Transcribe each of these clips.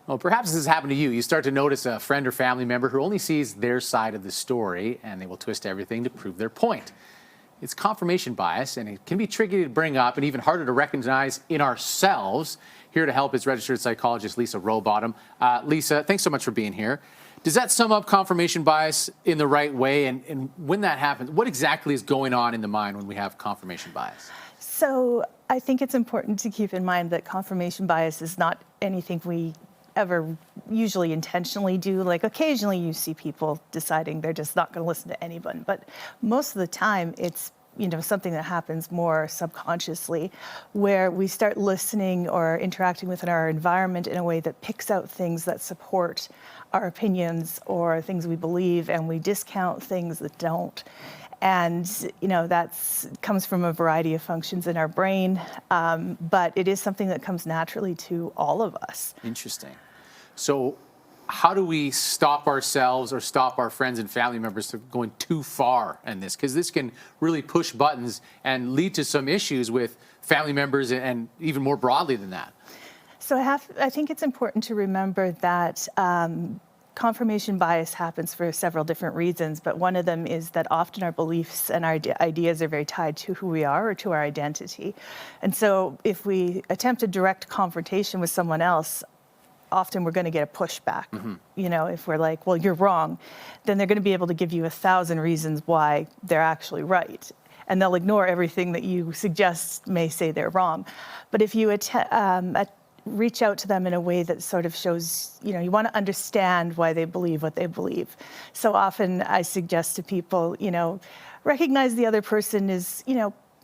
Well, perhaps this has happened to you. You start to notice a friend or family member who only sees their side of the story, and they will twist everything to prove their point. It's confirmation bias, and it can be tricky to bring up and even harder to recognize in ourselves. Here to help is registered psychologist Lisa Rowbottom. Lisa, thanks so much for being here. Does that sum up confirmation bias in the right way? And when that happens, what exactly is going on in the mind when we have confirmation bias? So I think it's important to keep in mind that confirmation bias is not anything we ever usually intentionally do. Like occasionally you see people deciding they're just not going to listen to anyone, but most of the time it's something that happens more subconsciously, where we start listening or interacting with our environment in a way that picks out things that support our opinions or things we believe, and we discount things that don't. And that comes from a variety of functions in our brain, but it is something that comes naturally to all of us. Interesting. So how do we stop ourselves or stop our friends and family members from going too far in this? Because this can really push buttons and lead to some issues with family members and even more broadly than that. So I think it's important to remember that confirmation bias happens for several different reasons, but one of them is that often our beliefs and our ideas are very tied to who we are or to our identity. And so if we attempt a direct confrontation with someone else, often we're going to get a pushback. If we're like, well, you're wrong, then they're going to be able to give you 1,000 reasons why they're actually right. And they'll ignore everything that you suggest may say they're wrong. But if you reach out to them in a way that sort of shows, you want to understand why they believe what they believe. So often I suggest to people, recognize the other person is,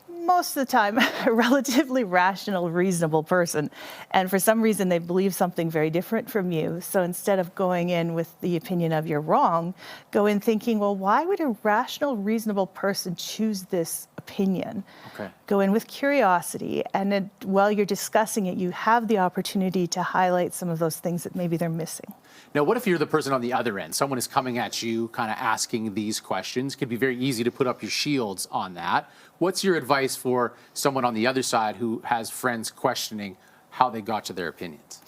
most of the time, a relatively rational, reasonable person. And for some reason, they believe something very different from you. So instead of going in with the opinion of you're wrong, go in thinking, well, why would a rational, reasonable person choose this opinion? Okay. Go in with curiosity. And then while you're discussing it, you have the opportunity to highlight some of those things that maybe they're missing. Now, what if you're the person on the other end? Someone is coming at you, kind of asking these questions. It could be very easy to put up your shields on that. What's your advice for someone on the other side who has friends questioning how they got to their opinions?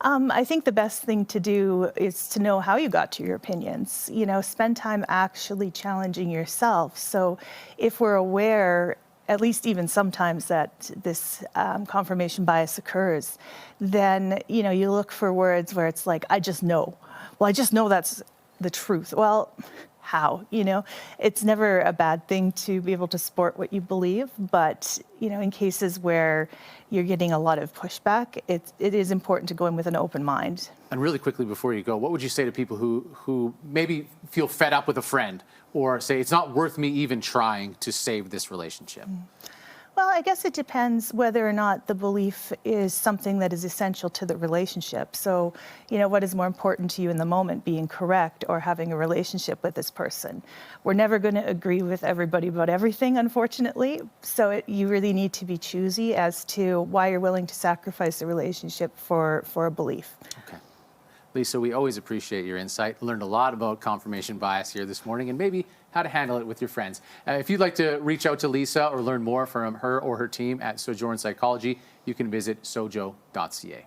I think the best thing to do is to know how you got to your opinions. Spend time actually challenging yourself. So if we're aware, at least even sometimes, that this confirmation bias occurs, then, you look for words where it's like, I just know. Well, I just know that's the truth. Well, how? It's never a bad thing to be able to support what you believe, but, in cases where you're getting a lot of pushback, it is important to go in with an open mind. And really quickly before you go, what would you say to people who maybe feel fed up with a friend or say it's not worth me even trying to save this relationship? Well, I guess it depends whether or not the belief is something that is essential to the relationship. So, what is more important to you in the moment, being correct or having a relationship with this person? We're never going to agree with everybody about everything, unfortunately. So you really need to be choosy as to why you're willing to sacrifice the relationship for a belief. Okay. Lisa, we always appreciate your insight. Learned a lot about confirmation bias here this morning and maybe how to handle it with your friends. If you'd like to reach out to Lisa or learn more from her or her team at Sojourn Psychology, you can visit sojo.ca.